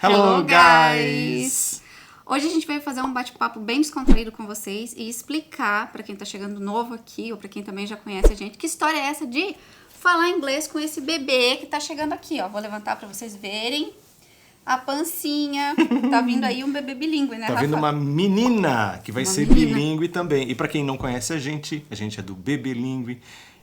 Hello, guys! Hoje a gente vai fazer um bate-papo bem descontraído com vocês e explicar para quem tá chegando novo aqui ou para quem também já conhece a gente, que história é essa de falar inglês com esse bebê que tá chegando aqui, ó. Vou levantar para vocês verem a pancinha. Tá vindo aí um bebê bilíngue, né, Tá Rafa? vindo uma menina que vai ser bilíngue também. E para quem não conhece a gente é do Bebelingue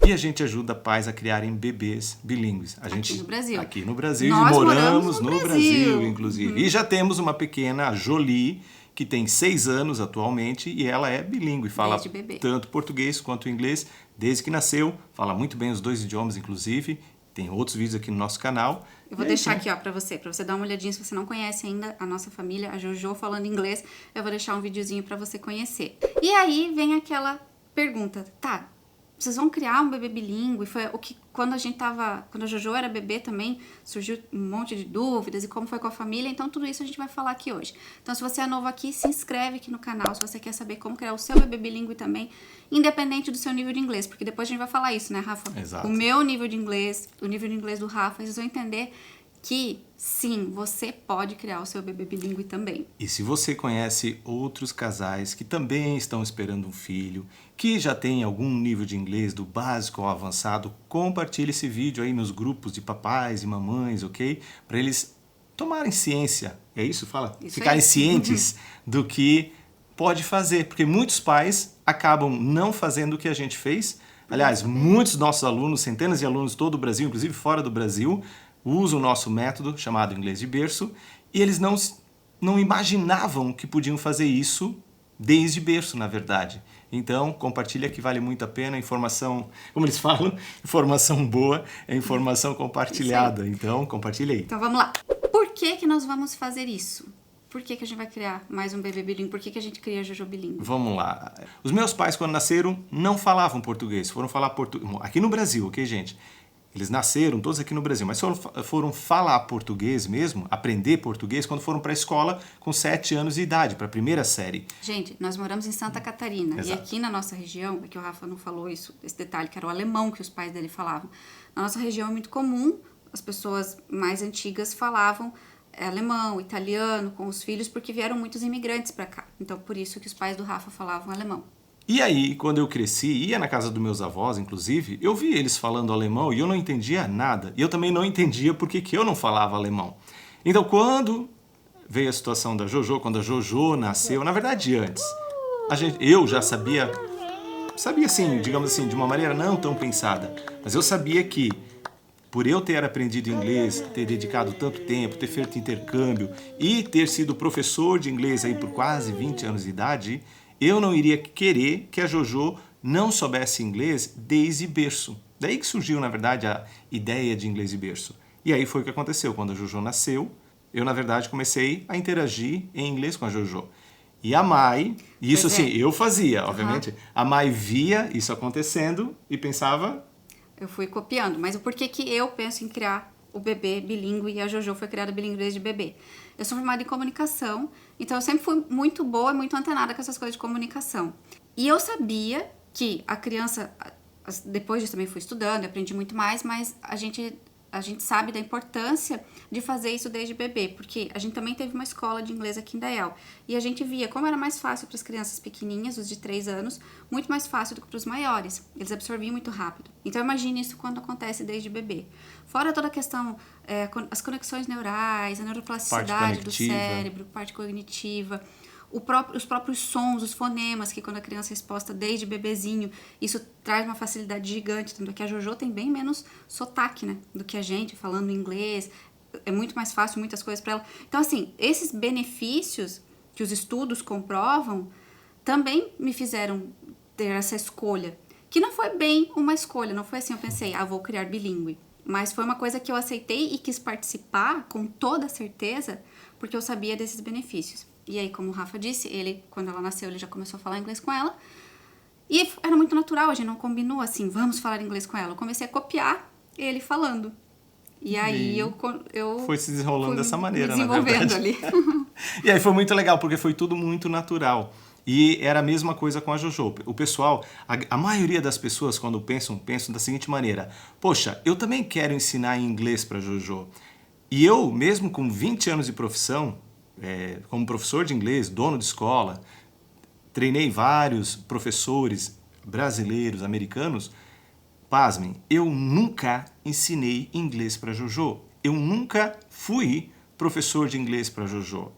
e a gente ajuda pais a criarem bebês bilíngues. Aqui no Brasil. Aqui no Brasil. Nós e moramos no no Brasil, inclusive. E já temos uma pequena, a Jolie, que tem 6 anos atualmente e ela é bilíngue. Fala tanto português quanto inglês desde que nasceu. Fala muito bem os 2 idiomas, inclusive. Tem outros vídeos aqui no nosso canal. Eu vou deixar aqui, ó, pra você dar uma olhadinha. Se você não conhece ainda a nossa família, a Jojo falando inglês, eu vou deixar um videozinho pra você conhecer. E aí vem aquela pergunta, tá, vocês vão criar um bebê bilíngue? Foi o que, quando a Jojo era bebê também, surgiu um monte de dúvidas e como foi com a família, então tudo isso a gente vai falar aqui hoje. Então se você é novo aqui, se inscreve aqui no canal, se você quer saber como criar o seu bebê bilíngue também, independente do seu nível de inglês, porque depois a gente vai falar isso, né, Rafa? Exato. O meu nível de inglês, o nível de inglês do Rafa, vocês vão entender que sim, você pode criar o seu bebê bilíngue também. E se você conhece outros casais que também estão esperando um filho, que já tem algum nível de inglês do básico ao avançado, compartilhe esse vídeo aí nos grupos de papais e mamães, ok? Para eles tomarem ciência, é isso? Fala? Isso Ficarem aí. cientes do que pode fazer, porque muitos pais acabam não fazendo o que a gente fez. Aliás, muitos nossos alunos, centenas de alunos de todo o Brasil, inclusive fora do Brasil, usam o nosso método chamado inglês de berço e eles não imaginavam que podiam fazer isso desde berço, na verdade. Então, compartilha que vale muito a pena, informação, como eles falam, informação boa é informação compartilhada. Então, compartilha aí. Então vamos lá. Por que nós vamos fazer isso? Por que a gente vai criar mais um bebê bilíngue? Por que a gente cria a Jojo bilíngue? Vamos lá. Os meus pais, quando nasceram, não falavam português. Foram falar português aqui no Brasil, ok, gente? Eles nasceram todos aqui no Brasil, mas foram falar português mesmo, aprender português, quando foram para a escola com 7 anos de idade, para a primeira série. Gente, nós moramos em Santa Catarina. Exato. E aqui na nossa região, é que o Rafa não falou isso, esse detalhe, que era o alemão que os pais dele falavam. Na nossa região é muito comum, as pessoas mais antigas falavam alemão, italiano com os filhos, porque vieram muitos imigrantes para cá. Então, por isso que os pais do Rafa falavam alemão. E aí, quando eu cresci, ia na casa dos meus avós, inclusive, eu vi eles falando alemão e eu não entendia nada. E eu também não entendia por que eu não falava alemão. Então, quando veio a situação da Jojo, quando a Jojo nasceu, na verdade antes, eu já sabia assim, digamos assim, de uma maneira não tão pensada, mas eu sabia que por eu ter aprendido inglês, ter dedicado tanto tempo, ter feito intercâmbio e ter sido professor de inglês aí por quase 20 anos de idade, eu não iria querer que a Jojo não soubesse inglês desde berço. Daí que surgiu, na verdade, a ideia de inglês de berço. E aí foi o que aconteceu. Quando a Jojo nasceu, eu, na verdade, comecei a interagir em inglês com a Jojo. E a Mai, isso assim, eu fazia, obviamente, a Mai via isso acontecendo e pensava... Eu fui copiando, mas o porquê que eu penso em criar o bebê bilíngue e a Jojo foi criada bilíngue desde bebê? Eu sou formada em comunicação, então eu sempre fui muito boa e muito antenada com essas coisas de comunicação. E eu sabia que a criança, depois disso também fui estudando, aprendi muito mais, mas a gente sabe da importância de fazer isso desde bebê, porque a gente também teve uma escola de inglês aqui em Dayal, e a gente via como era mais fácil para as crianças pequenininhas, os de 3 anos, muito mais fácil do que para os maiores. Eles absorviam muito rápido. Então imagine isso quando acontece desde bebê. Fora toda a questão, as conexões neurais, a neuroplasticidade do cérebro, parte cognitiva, os próprios sons, os fonemas, que quando a criança é exposta desde bebezinho, isso traz uma facilidade gigante, tanto que a Jojo tem bem menos sotaque, né, do que a gente, falando inglês, é muito mais fácil muitas coisas para ela. Então, assim, esses benefícios que os estudos comprovam, também me fizeram ter essa escolha, que não foi bem uma escolha, não foi assim, eu pensei, vou criar bilíngue, mas foi uma coisa que eu aceitei e quis participar com toda certeza, porque eu sabia desses benefícios. E aí, como o Rafa disse, quando ela nasceu, ele já começou a falar inglês com ela. E era muito natural, a gente não combinou assim, vamos falar inglês com ela. Eu comecei a copiar ele falando. E aí eu foi se desenrolando dessa maneira, me desenvolvendo na verdade. ali. E aí foi muito legal, porque foi tudo muito natural. E era a mesma coisa com a Jojo. O pessoal, a maioria das pessoas, quando pensam da seguinte maneira: poxa, eu também quero ensinar inglês para a Jojo. E eu, mesmo com 20 anos de profissão, como professor de inglês, dono de escola, treinei vários professores brasileiros, americanos, pasmem, eu nunca ensinei inglês para Jojo. Eu nunca fui professor de inglês para Jojo.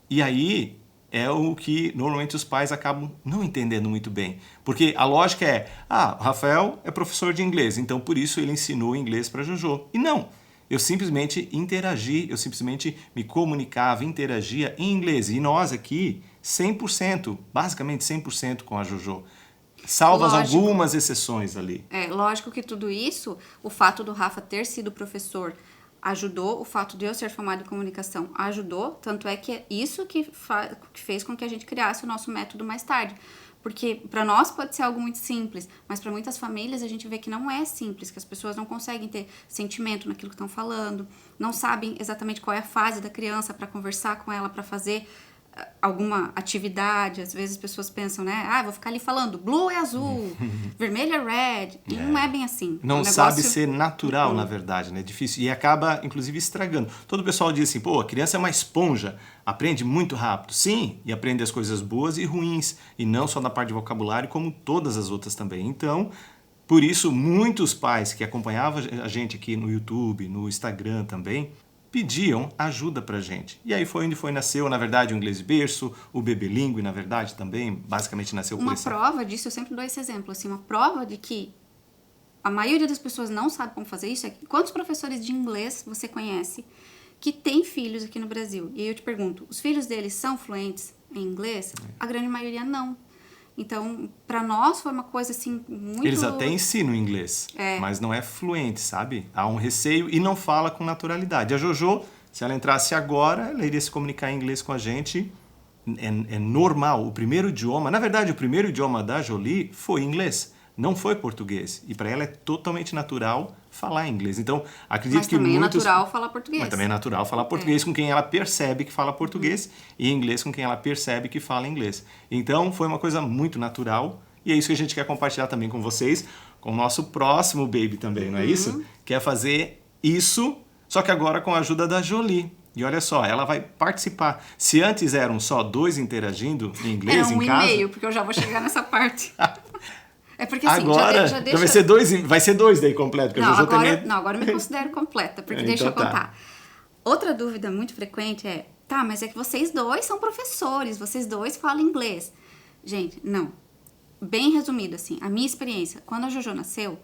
E aí é o que normalmente os pais acabam não entendendo muito bem. Porque a lógica é, o Rafael é professor de inglês, então por isso ele ensinou inglês para Jojo. E não, eu simplesmente interagi, eu simplesmente me comunicava, interagia em inglês. E nós aqui, 100%, basicamente 100% com a Jojo. Salvas Lógico. algumas exceções ali. Lógico que tudo isso, o fato do Rafa ter sido professor ajudou, o fato de eu ser formada em comunicação ajudou, tanto é que é isso que fez com que a gente criasse o nosso método mais tarde. Porque para nós pode ser algo muito simples, mas para muitas famílias a gente vê que não é simples, que as pessoas não conseguem ter sentimento naquilo que estão falando, não sabem exatamente qual é a fase da criança para conversar com ela, para fazer alguma atividade. Às vezes as pessoas pensam, né? Vou ficar ali falando, blue é azul, vermelho é red. E não é bem assim. Não sabe ser natural, na verdade, né? É difícil. E acaba, inclusive, estragando. Todo o pessoal diz assim, a criança é uma esponja, aprende muito rápido. Sim, e aprende as coisas boas e ruins. E não só na parte de vocabulário, como todas as outras também. Então, por isso, muitos pais que acompanhavam a gente aqui no YouTube, no Instagram também, pediam ajuda pra gente. E aí foi onde nasceu, na verdade, o Inglês de Berço, o Bebê Língua, na verdade, também, basicamente nasceu por isso. Uma prova disso, eu sempre dou esse exemplo, assim, uma prova de que a maioria das pessoas não sabe como fazer isso é que quantos professores de inglês você conhece que têm filhos aqui no Brasil? E aí eu te pergunto, os filhos deles são fluentes em inglês? A grande maioria não. Então, para nós foi uma coisa assim muito... Eles até ensinam inglês, mas não é fluente, sabe? Há um receio e não fala com naturalidade. A Jojo, se ela entrasse agora, ela iria se comunicar em inglês com a gente. É normal. O primeiro idioma, na verdade, o primeiro idioma da Jolie foi inglês, não foi português. E para ela é totalmente natural falar inglês. Então, acredito mas que também muitos... é natural falar português. Mas também é natural falar português com quem ela percebe que fala português e inglês com quem ela percebe que fala inglês. Então, foi uma coisa muito natural e é isso que a gente quer compartilhar também com vocês, com o nosso próximo baby também, não é isso? Quer fazer isso, só que agora com a ajuda da Jolie. E olha só, ela vai participar. Se antes eram só 2 interagindo em inglês em casa... Era 1,5, porque eu já vou chegar nessa parte. É porque assim, agora, já deixa... vai ser 2 daí completo. Não, agora eu me considero completa, porque deixa eu contar. Outra dúvida muito frequente é, mas é que vocês dois são professores, vocês dois falam inglês. Gente, não. Bem resumido, assim, a minha experiência, quando a Jojo nasceu,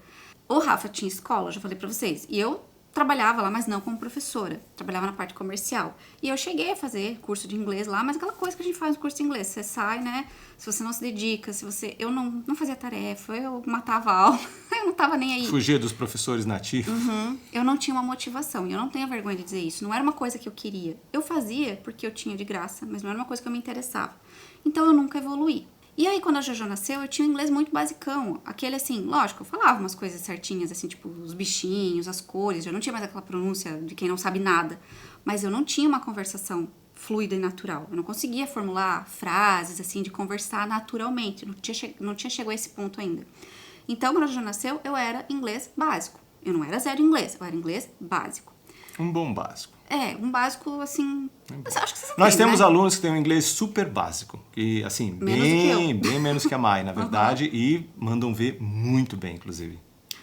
o Rafa tinha escola, já falei pra vocês, e eu trabalhava lá, mas não como professora. Trabalhava na parte comercial. E eu cheguei a fazer curso de inglês lá, mas aquela coisa que a gente faz no curso de inglês. Você sai, né? Se você não se dedica, se você... Eu não fazia tarefa, eu matava a aula. Eu não tava nem aí. Fugia dos professores nativos. Eu não tinha uma motivação. E eu não tenho vergonha de dizer isso. Não era uma coisa que eu queria. Eu fazia porque eu tinha de graça, mas não era uma coisa que eu me interessava. Então eu nunca evoluí. E aí, quando a Jojo nasceu, eu tinha um inglês muito basicão. Aquele, assim, lógico, eu falava umas coisas certinhas, assim, tipo, os bichinhos, as cores. Eu não tinha mais aquela pronúncia de quem não sabe nada. Mas eu não tinha uma conversação fluida e natural. Eu não conseguia formular frases, assim, de conversar naturalmente. Não tinha chegado a esse ponto ainda. Então, quando a Jojo nasceu, eu era inglês básico. Eu não era zero inglês, eu era inglês básico. Um bom básico. Um básico, assim... Acho que vocês Nós entendem, temos né? alunos que têm um inglês super básico, que, assim, bem menos que a Mai, na verdade, e mandam ver muito bem, inclusive.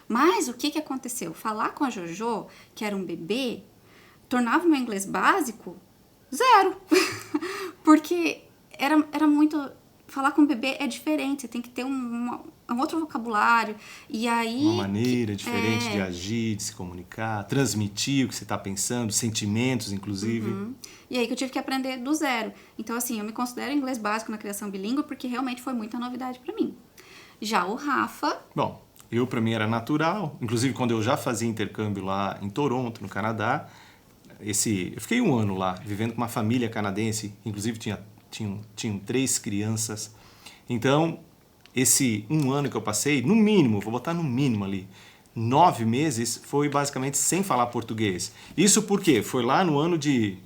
Mas o que aconteceu? Falar com a Jojo, que era um bebê, tornava o meu inglês básico zero. Porque era muito... Falar com o bebê é diferente, você tem que ter um outro vocabulário. E aí... Uma maneira diferente de agir, de se comunicar, transmitir o que você está pensando, sentimentos, inclusive. E aí que eu tive que aprender do zero. Então, assim, eu me considero inglês básico na criação bilíngue porque realmente foi muita novidade para mim. Já o Rafa... Bom, para mim era natural. Inclusive, quando eu já fazia intercâmbio lá em Toronto, no Canadá, eu fiquei 1 ano lá, vivendo com uma família canadense, inclusive tinham 3 crianças. Então, esse 1 ano que eu passei, no mínimo, vou botar no mínimo ali, 9 meses foi basicamente sem falar português. Isso porque foi lá no ano de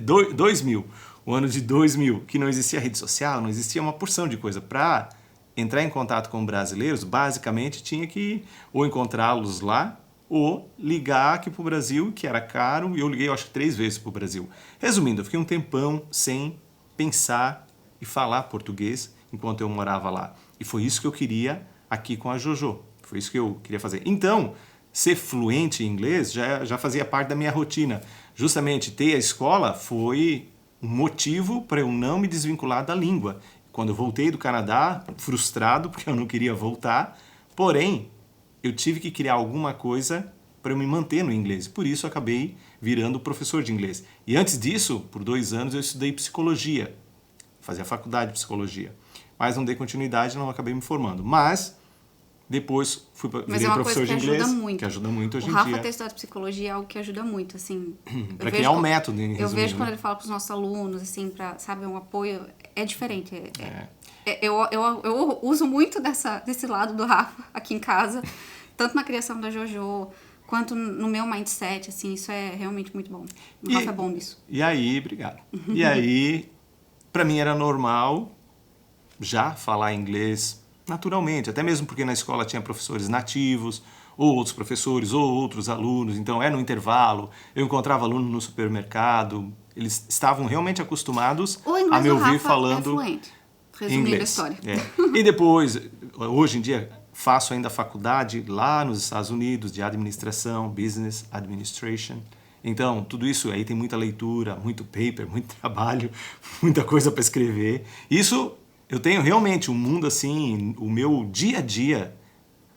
2000, o ano de 2000, que não existia rede social, não existia uma porção de coisa. Para entrar em contato com brasileiros, basicamente tinha que ou encontrá-los lá ou ligar aqui para o Brasil, que era caro, e eu liguei, eu acho que 3 vezes para o Brasil. Resumindo, eu fiquei um tempão sem pensar e falar português enquanto eu morava lá. E foi isso que eu queria aqui com a Jojo. Foi isso que eu queria fazer. Então, ser fluente em inglês já fazia parte da minha rotina. Justamente ter a escola foi um motivo para eu não me desvincular da língua. Quando eu voltei do Canadá, frustrado porque eu não queria voltar, porém, eu tive que criar alguma coisa para eu me manter no inglês. Por isso, eu acabei virando professor de inglês. E antes disso, por 2 anos, eu estudei psicologia. Fazia faculdade de psicologia. Mas não dei continuidade, não acabei me formando. Mas depois virei professor de inglês, que ajuda muito hoje em dia. O Rafa ter estudado psicologia é algo que ajuda muito, assim. Para criar um método, em resumindo. Eu vejo quando ele fala para os nossos alunos, assim, para, sabe, um apoio, é diferente. Eu uso muito desse lado do Rafa aqui em casa, tanto na criação da Jojo, quanto no meu mindset, assim, isso é realmente muito bom. O Rafa é bom nisso. E aí, obrigado. E aí, para mim era normal já falar inglês naturalmente, até mesmo porque na escola tinha professores nativos, ou outros professores, ou outros alunos, então no intervalo, eu encontrava aluno no supermercado, eles estavam realmente acostumados a me ouvir falando resumindo a história. E depois, hoje em dia, faço ainda faculdade lá nos Estados Unidos de administração, business administration. Então, tudo isso aí tem muita leitura, muito paper, muito trabalho, muita coisa para escrever. Isso, eu tenho realmente um mundo assim, o meu dia a dia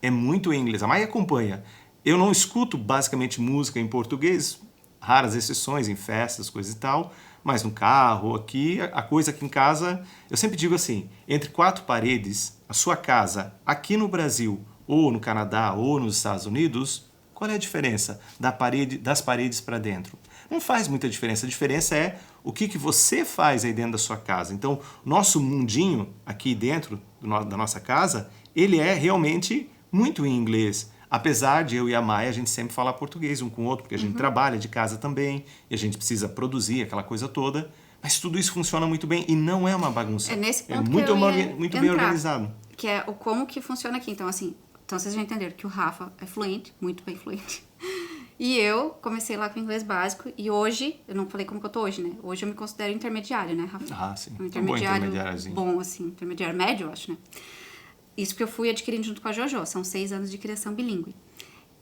é muito em inglês. A Maia acompanha. Eu não escuto basicamente música em português, raras exceções em festas, coisa e tal, mas no carro, aqui, a coisa aqui em casa, eu sempre digo assim, entre 4 paredes, a sua casa aqui no Brasil, ou no Canadá, ou nos Estados Unidos, qual é a diferença das paredes para dentro? Não faz muita diferença. A diferença é o que você faz aí dentro da sua casa. Então, nosso mundinho aqui dentro da nossa casa, ele é realmente muito em inglês. Apesar de eu e a Maia, a gente sempre falar português um com o outro, porque a gente trabalha de casa também, e a gente precisa produzir aquela coisa toda. Mas tudo isso funciona muito bem e não é uma bagunça. É nesse ponto muito bem organizado. Que é como que funciona aqui. Então, assim, vocês já entenderam que o Rafa é fluente, muito bem fluente. E eu comecei lá com inglês básico e hoje, eu não falei como que eu tô hoje, né? Hoje eu me considero intermediário, né, Rafa? Ah, sim. Um intermediário bom, assim, intermediário médio, eu acho, né? Isso que eu fui adquirindo junto com a Jojo, são 6 anos de criação bilíngue.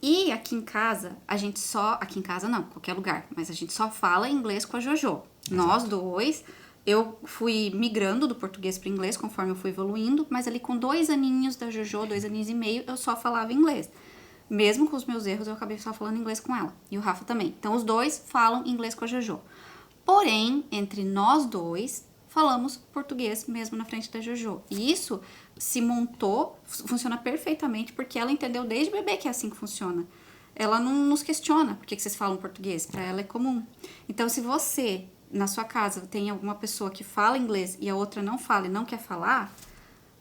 E aqui em casa, aqui em casa não, qualquer lugar, mas a gente só fala inglês com a Jojo. Exato. Nós dois, eu fui migrando do português para o inglês conforme eu fui evoluindo, mas ali com 2 aninhos da Jojo, 2 aninhos e meio, eu só falava inglês. Mesmo com os meus erros, eu acabei só falando inglês com ela. E o Rafa também. Então, os dois falam inglês com a Jojo. Porém, entre nós dois, falamos português mesmo na frente da Jojo. E isso se montou, funciona perfeitamente, porque ela entendeu desde bebê que é assim que funciona. Ela não nos questiona por que vocês falam português. Para ela é comum. Então, se você, na sua casa, tem alguma pessoa que fala inglês e a outra não fala e não quer falar,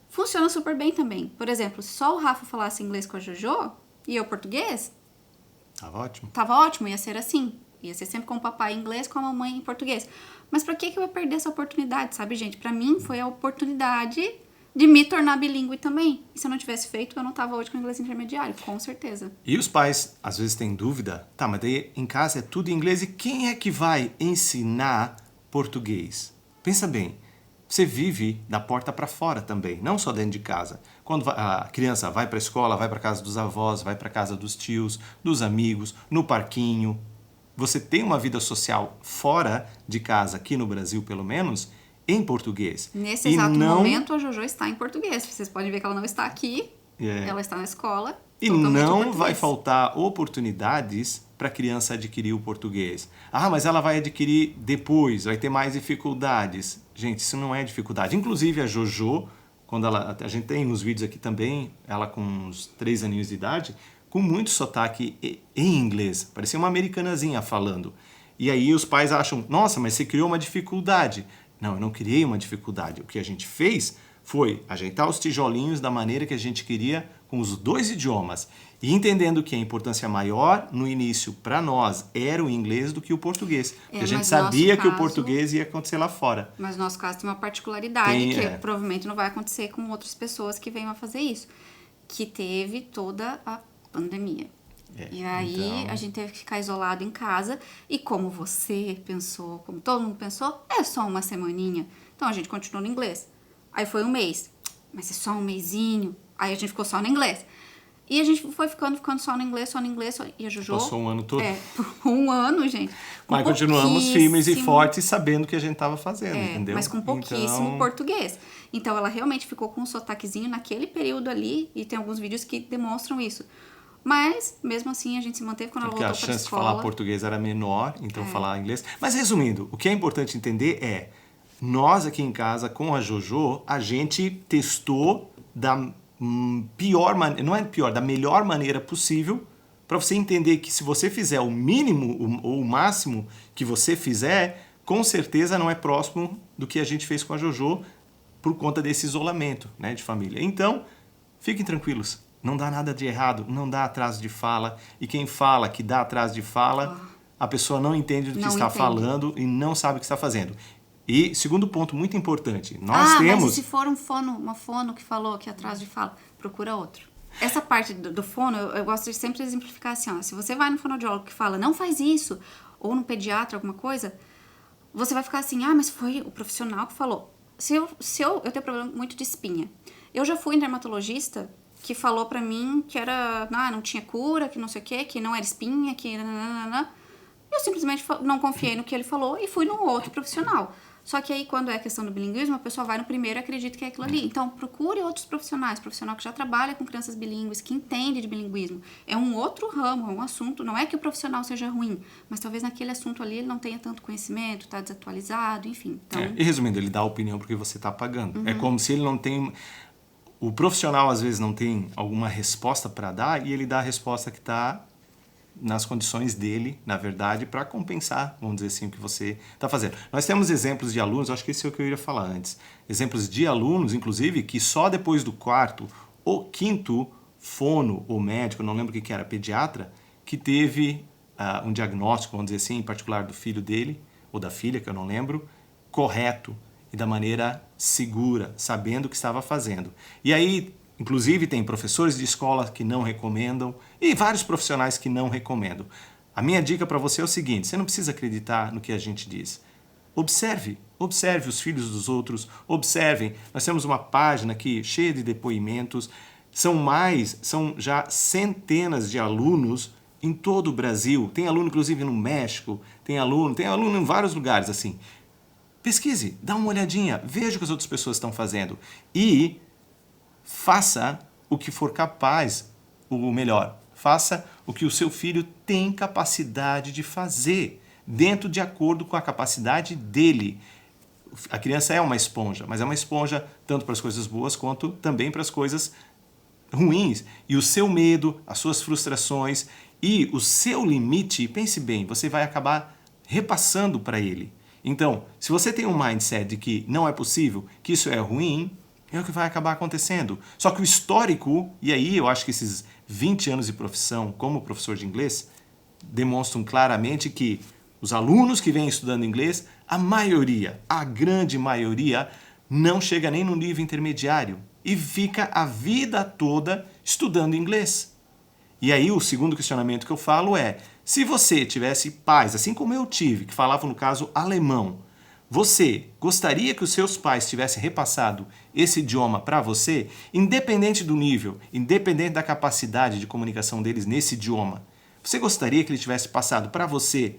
funciona super bem também. Por exemplo, se só o Rafa falasse inglês com a Jojo e eu português, Tava ótimo, ia ser assim. Ia ser sempre com o papai em inglês, com a mamãe em português. Mas pra que eu ia perder essa oportunidade, sabe, gente? Pra mim, foi a oportunidade de me tornar bilíngue também. E se eu não tivesse feito, eu não tava hoje com inglês intermediário, com certeza. E os pais, às vezes, têm dúvida. Tá, mas daí em casa é tudo em inglês. E quem é que vai ensinar português? Pensa bem. Você vive da porta para fora também, não só dentro de casa. Quando a criança vai para a escola, vai para casa dos avós, vai para casa dos tios, dos amigos, no parquinho. Você tem uma vida social fora de casa, aqui no Brasil pelo menos, em português. Nesse exato momento, a Jojo está em português. Vocês podem ver que ela não está aqui, ela está na escola. E não vai faltar oportunidades para a criança adquirir o português. Ah, mas ela vai adquirir depois, vai ter mais dificuldades. Gente, isso não é dificuldade. Inclusive a Jojo, quando a gente tem nos vídeos aqui também, ela com uns 3 aninhos de idade, com muito sotaque em inglês. Parecia uma americanazinha falando. E aí os pais acham, nossa, mas você criou uma dificuldade. Não, eu não criei uma dificuldade. O que a gente fez foi ajeitar os tijolinhos da maneira que a gente queria com os 2 idiomas. E entendendo que a importância maior no início para nós era o inglês do que o português. Porque a gente sabia que o português ia acontecer lá fora. Mas no nosso caso tem uma particularidade que provavelmente não vai acontecer com outras pessoas que venham a fazer isso. Que teve toda a pandemia. E aí a gente teve que ficar isolado em casa. E como você pensou, como todo mundo pensou, é só uma semaninha. Então a gente continuou no inglês. Aí foi um mês. Mas é só um mesinho. Aí a gente ficou só no inglês. E a gente foi ficando só no inglês, E a Jojo... Passou um ano todo. Por um ano, gente. Mas continuamos firmes e fortes, sabendo o que a gente estava fazendo, entendeu? Mas com pouquíssimo português. Então, ela realmente ficou com um sotaquezinho naquele período ali. E tem alguns vídeos que demonstram isso. Mas, mesmo assim, a gente se manteve quando ela voltou para a escola. Porque a chance de falar português era menor, então falar inglês. Mas, resumindo, o que é importante entender é... Nós aqui em casa, com a Jojo, a gente testou da pior maneira, não é pior, da melhor maneira possível, para você entender que se você fizer o mínimo ou o máximo que você fizer, com certeza não é próximo do que a gente fez com a Jojo por conta desse isolamento, né, de família. Então, fiquem tranquilos, não dá nada de errado, não dá atraso de fala, e quem fala que dá atraso de fala, a pessoa não entende do que está falando e não sabe o que está fazendo. E, segundo ponto muito importante, nós temos... mas e se for uma fono que falou que atrás de fala, procura outro. Essa parte do fono, eu gosto de sempre exemplificar assim, ó, se você vai no fonoaudiólogo que fala, não faz isso, ou no pediatra, alguma coisa, você vai ficar assim, mas foi o profissional que falou. Eu tenho problema muito de espinha. Eu já fui em dermatologista que falou pra mim que era, não tinha cura, que não sei o quê, que não era espinha, que... Eu simplesmente não confiei no que ele falou e fui num outro profissional. Só que aí, quando é questão do bilinguismo, a pessoa vai no primeiro e acredita que é aquilo ali. Então, procure outros profissionais. Profissional que já trabalha com crianças bilíngues, que entende de bilinguismo. É um outro ramo, é um assunto. Não é que o profissional seja ruim, mas talvez naquele assunto ali ele não tenha tanto conhecimento, está desatualizado, enfim. Então... E resumindo, ele dá a opinião porque você está pagando. É como se ele não tem... O profissional, às vezes, não tem alguma resposta para dar e ele dá a resposta que está... nas condições dele, na verdade, para compensar, vamos dizer assim, o que você está fazendo. Nós temos exemplos de alunos, acho que esse é o que eu ia falar antes, exemplos de alunos, inclusive, que só depois do quarto ou quinto fono ou médico, não lembro o que era, pediatra, que teve um diagnóstico, vamos dizer assim, em particular do filho dele, ou da filha, que eu não lembro, correto e da maneira segura, sabendo o que estava fazendo. E aí... Inclusive, tem professores de escola que não recomendam e vários profissionais que não recomendam. A minha dica para você é o seguinte, você não precisa acreditar no que a gente diz. Observe os filhos dos outros, observem. Nós temos uma página aqui cheia de depoimentos. São já centenas de alunos em todo o Brasil. Tem aluno, inclusive, no México, tem aluno em vários lugares, assim. Pesquise, dá uma olhadinha, veja o que as outras pessoas estão fazendo. E... faça o que for capaz, ou melhor, faça o que o seu filho tem capacidade de fazer, dentro de acordo com a capacidade dele. A criança é uma esponja, mas é uma esponja tanto para as coisas boas quanto também para as coisas ruins. E o seu medo, as suas frustrações e o seu limite, pense bem, você vai acabar repassando para ele. Então, se você tem um mindset de que não é possível, que isso é ruim, é o que vai acabar acontecendo. Só que o histórico, e aí eu acho que esses 20 anos de profissão como professor de inglês demonstram claramente que os alunos que vêm estudando inglês, a grande maioria, não chega nem no nível intermediário e fica a vida toda estudando inglês. E aí o segundo questionamento que eu falo é, se você tivesse pais, assim como eu tive, que falavam no caso alemão, você gostaria que os seus pais tivessem repassado esse idioma para você, independente do nível, independente da capacidade de comunicação deles nesse idioma? Você gostaria que ele tivesse passado para você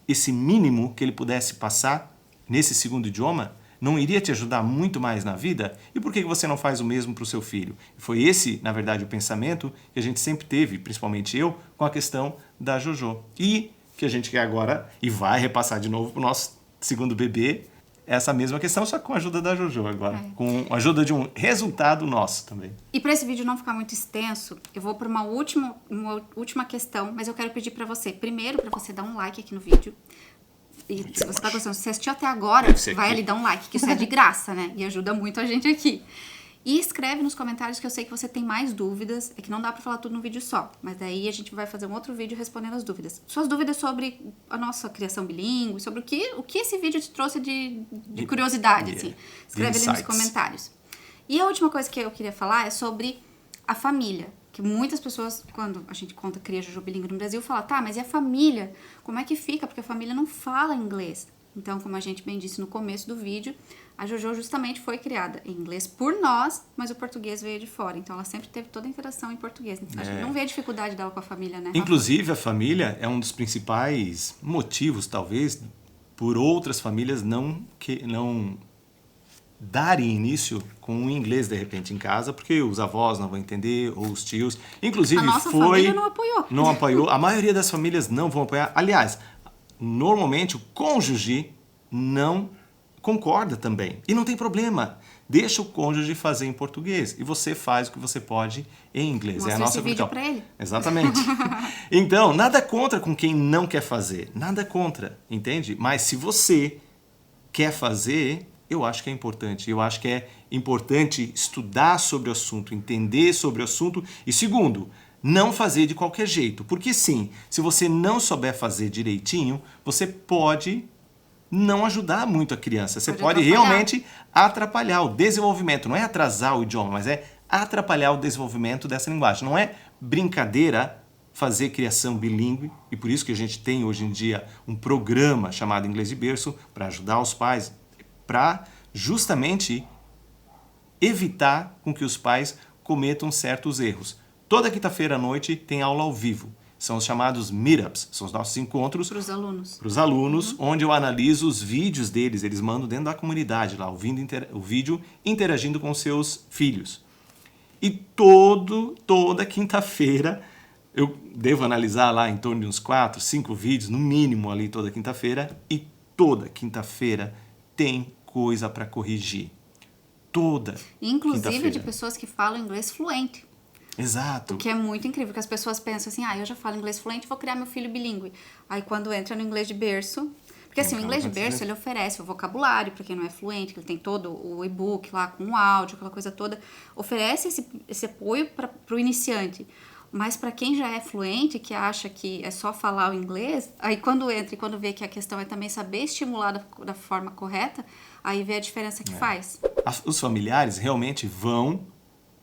esse mínimo que ele pudesse passar nesse segundo idioma? Não iria te ajudar muito mais na vida? E por que você não faz o mesmo para o seu filho? Foi esse, na verdade, o pensamento que a gente sempre teve, principalmente eu, com a questão da Jojo. E que a gente quer agora, e vai repassar de novo para o nosso segundo bebê, essa mesma questão, só com a ajuda da Jojo agora. Com a ajuda de um resultado nosso também. E para esse vídeo não ficar muito extenso, eu vou para uma última questão, mas eu quero pedir para você, primeiro, para você dar um like aqui no vídeo. E se você tá gostando, se você assistiu até agora, vai ali dar um like, que isso é de graça, né? E ajuda muito a gente aqui. E escreve nos comentários que eu sei que você tem mais dúvidas. É que não dá pra falar tudo num vídeo só. Mas daí a gente vai fazer um outro vídeo respondendo as dúvidas. Suas dúvidas sobre a nossa criação bilíngue, sobre o que esse vídeo te trouxe de curiosidade, assim. Escreve ali nos comentários. E a última coisa que eu queria falar é sobre a família. Que muitas pessoas, quando a gente cria Jojo bilíngue no Brasil, falam, tá, mas e a família? Como é que fica? Porque a família não fala inglês. Então, como a gente bem disse no começo do vídeo, a Jojo justamente foi criada em inglês por nós, mas o português veio de fora. Então, ela sempre teve toda a interação em português. A gente não vê a dificuldade dela com a família, né, Rafa? Inclusive, a família é um dos principais motivos, talvez, por outras famílias não darem início com o inglês, de repente, em casa, porque os avós não vão entender, ou os tios. Inclusive, a nossa família não apoiou. Não apoiou. A maioria das famílias não vão apoiar. Aliás, normalmente, o cônjuge não concorda também. E não tem problema. Deixa o cônjuge fazer em português. E você faz o que você pode em inglês. Mostra é a nossa esse vídeo pra ele. Exatamente. Então, nada contra com quem não quer fazer. Nada contra, entende? Mas se você quer fazer, eu acho que é importante. Eu acho que é importante estudar sobre o assunto, entender sobre o assunto. E segundo, não fazer de qualquer jeito. Porque sim, se você não souber fazer direitinho, você pode não ajudar muito a criança. Você pode realmente atrapalhar o desenvolvimento. Não é atrasar o idioma, mas é atrapalhar o desenvolvimento dessa linguagem. Não é brincadeira fazer criação bilíngue, e por isso que a gente tem hoje em dia um programa chamado Inglês de Berço para ajudar os pais, para justamente evitar com que os pais cometam certos erros. Toda quinta-feira à noite tem aula ao vivo. São os chamados meetups, são os nossos encontros para os alunos. Para os alunos, onde eu analiso os vídeos deles, eles mandam dentro da comunidade lá, o vídeo interagindo com seus filhos. E toda quinta-feira, eu devo analisar lá em torno de uns 4, 5 vídeos, no mínimo ali toda quinta-feira, e toda quinta-feira tem coisa para corrigir. Toda Inclusive de pessoas que falam inglês fluente. Exato. O que é muito incrível, porque as pessoas pensam assim, eu já falo inglês fluente, vou criar meu filho bilíngue. Aí quando entra no inglês de berço, porque assim, o inglês de berço, ele oferece o vocabulário para quem não é fluente, ele tem todo o e-book lá com o áudio, aquela coisa toda, oferece esse apoio para o iniciante. Mas para quem já é fluente, que acha que é só falar o inglês, aí quando entra e quando vê que a questão é também saber estimular da forma correta, aí vê a diferença que faz. Os familiares realmente vão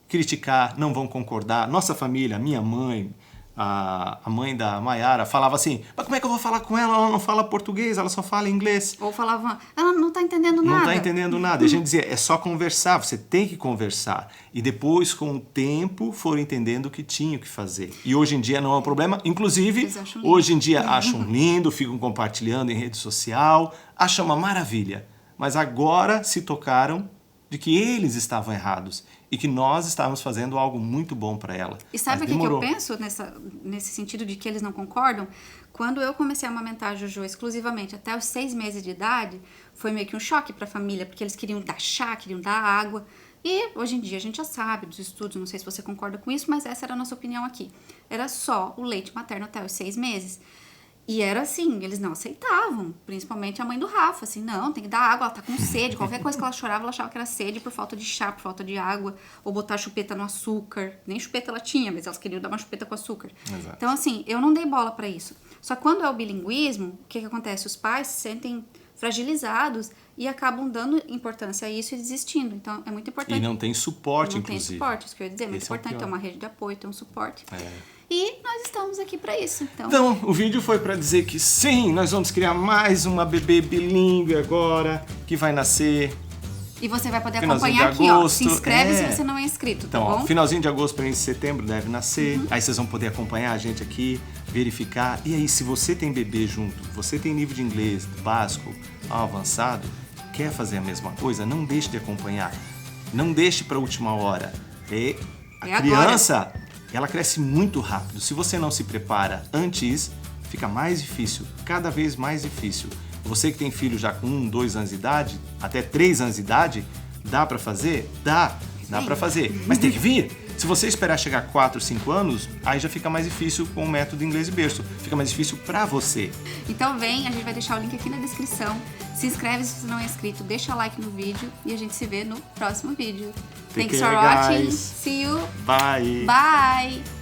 criticar, não vão concordar. Nossa família, minha mãe, a mãe da Mayara falava assim, mas como é que eu vou falar com ela? Ela não fala português, ela só fala inglês. Ou falava, ela não está entendendo nada. Não está entendendo nada. E a gente dizia, é só conversar, você tem que conversar. E depois, com o tempo, foram entendendo o que tinham que fazer. E hoje em dia não é um problema. Inclusive, hoje em dia acham lindo, ficam compartilhando em rede social, acham uma maravilha. Mas agora se tocaram de que eles estavam errados e que nós estávamos fazendo algo muito bom para ela. E sabe o que eu penso nesse sentido de que eles não concordam? Quando eu comecei a amamentar a Jojo exclusivamente até os 6 meses de idade, foi meio que um choque para a família, porque eles queriam dar chá, queriam dar água. E hoje em dia a gente já sabe dos estudos, não sei se você concorda com isso, mas essa era a nossa opinião aqui. Era só o leite materno até os 6 meses. E era assim, eles não aceitavam, principalmente a mãe do Rafa, assim, não, tem que dar água, ela tá com sede, qualquer coisa que ela chorava, ela achava que era sede por falta de chá, por falta de água, ou botar chupeta no açúcar, nem chupeta ela tinha, mas elas queriam dar uma chupeta com açúcar. Exato. Então assim, eu não dei bola pra isso. Só que quando é o bilinguismo, o que acontece? Os pais se sentem fragilizados e acabam dando importância a isso e desistindo. Então é muito importante. E não tem suporte, não inclusive. Não tem suporte, isso que eu ia dizer, é muito importante ter uma rede de apoio, ter um suporte. E nós estamos aqui para isso. Então, o vídeo foi para dizer que sim, nós vamos criar mais uma bebê bilíngue agora, que vai nascer. E você vai poder acompanhar aqui, ó. Se inscreve se você não é inscrito, tá bom? Então, finalzinho de agosto para início de setembro deve nascer. Aí vocês vão poder acompanhar a gente aqui, verificar. E aí, se você tem bebê junto, você tem nível de inglês básico ao avançado, quer fazer a mesma coisa, não deixe de acompanhar. Não deixe para a última hora. A criança... Agora. Ela cresce muito rápido. Se você não se prepara antes, fica mais difícil, cada vez mais difícil. Você que tem filho já com 1, 2 anos de idade, até 3 anos de idade, dá pra fazer? Dá pra fazer. Mas tem que vir. Se você esperar chegar a 4, 5 anos, aí já fica mais difícil com o método inglês de berço. Fica mais difícil pra você. Então vem, a gente vai deixar o link aqui na descrição. Se inscreve se você não é inscrito, deixa like no vídeo e a gente se vê no próximo vídeo. Thanks for watching. See you. Bye. Bye.